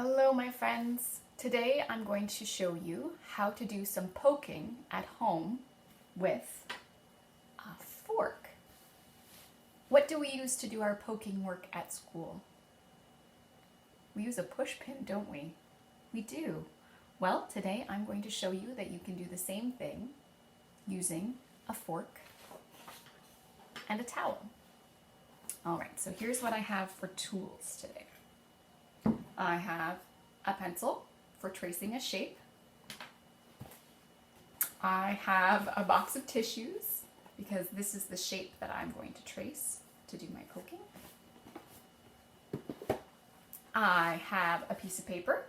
Hello my friends! Today I'm going to show you how to do some poking at home with a fork. What do we use to do our poking work at school? We use a push pin, don't we? We do. Well, today I'm going to show you that you can do the same thing using a fork and a towel. Alright, so here's what I have for tools today. I have a pencil for tracing a shape. I have a box of tissues because this is the shape that I'm going to trace to do my poking. I have a piece of paper.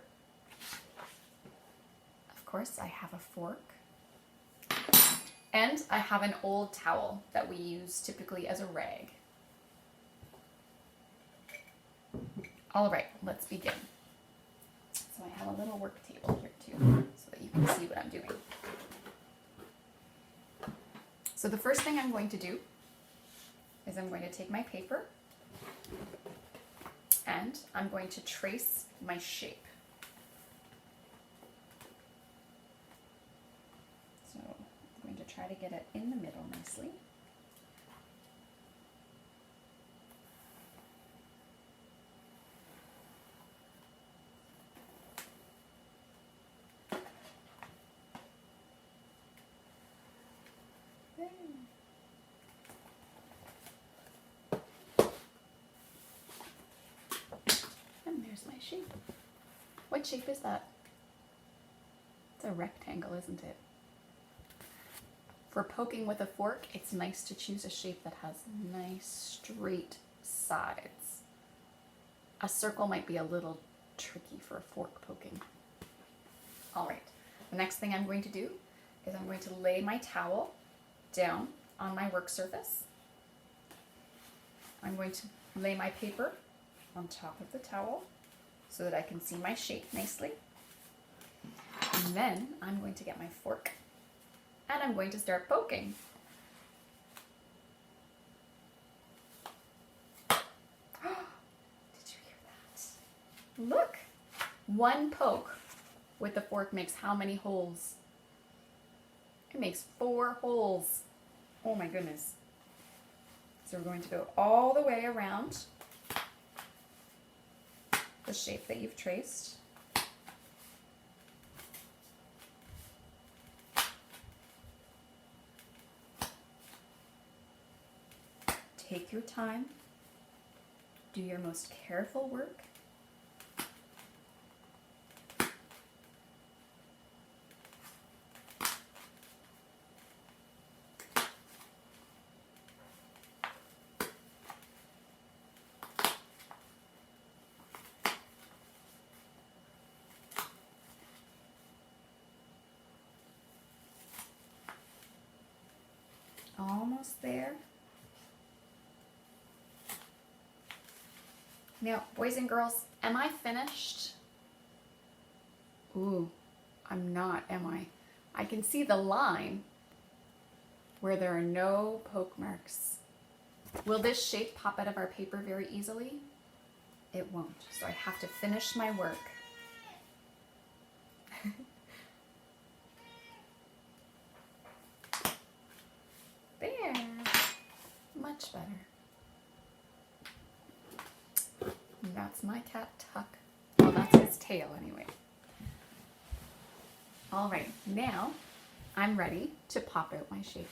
Of course, I have a fork. And I have an old towel that we use typically as a rag. All right, let's begin. So I have a little work table here too, so that you can see what I'm doing. So the first thing I'm going to do is I'm going to take my paper and I'm going to trace my shape. So I'm going to try to get it in the middle nicely. And there's my shape. What shape is that? It's a rectangle, isn't it? For poking with a fork, it's nice to choose a shape that has nice straight sides. A circle might be a little tricky for a fork poking. All right, the next thing I'm going to do is I'm going to lay my towel down on my work surface. I'm going to lay my paper on top of the towel so that I can see my shape nicely. And then I'm going to get my fork and I'm going to start poking. Did you hear that? Look! One poke with the fork makes how many holes? It makes 4 holes. Oh my goodness. So we're going to go all the way around the shape that you've traced. Take your time. Do your most careful work. Almost there. Now, boys and girls, am I finished? Ooh, I'm not, am I? I can see the line where there are no poke marks. Will this shape pop out of our paper very easily? It won't, so I have to finish my work. There, much better. That's my cat Tuck. Well, that's his tail anyway. All right, now I'm ready to pop out my shape.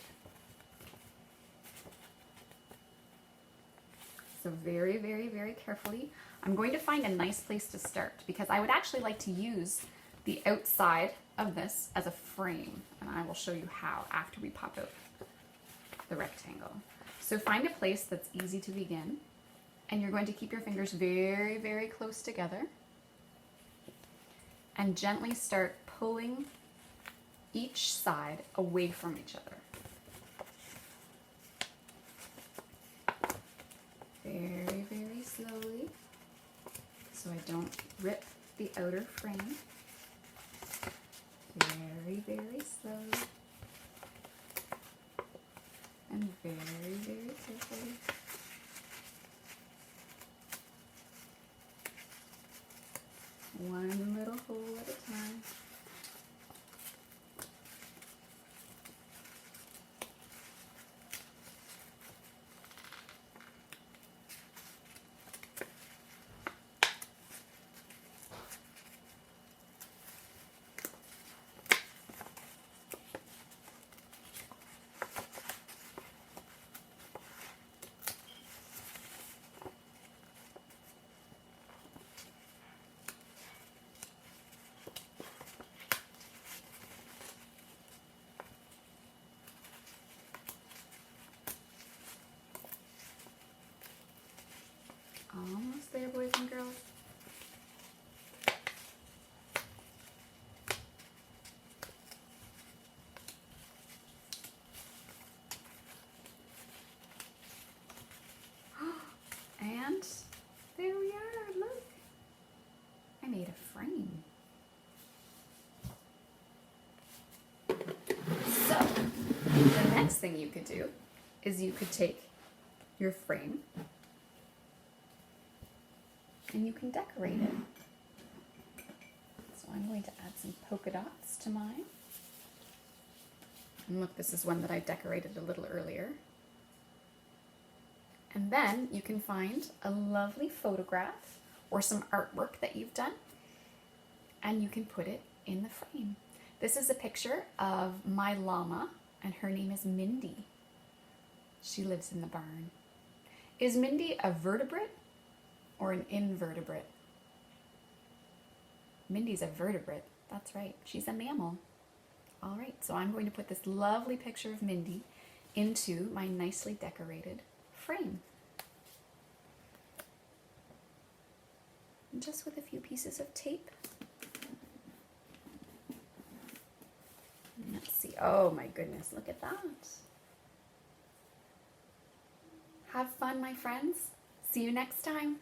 So very, very, very carefully, I'm going to find a nice place to start because I would actually like to use the outside of this as a frame, and I will show you how after we pop out the rectangle. So find a place that's easy to begin. And you're going to keep your fingers very, very close together and gently start pulling each side away from each other. Very, very slowly so I don't rip the outer frame. Very, very slowly and very, very carefully. One little hole at a time. Almost there, boys and girls. And there we are, look. I made a frame. So, the next thing you could do is you could take your frame and you can decorate it. So I'm going to add some polka dots to mine. And look, this is one that I decorated a little earlier. And then you can find a lovely photograph or some artwork that you've done, and you can put it in the frame. This is a picture of my llama, and her name is Mindy. She lives in the barn. Is Mindy a vertebrate or an invertebrate? Mindy's a vertebrate. That's right. She's a mammal. All right, so I'm going to put this lovely picture of Mindy into my nicely decorated frame. And just with a few pieces of tape. Let's see. Oh my goodness, look at that. Have fun, my friends. See you next time.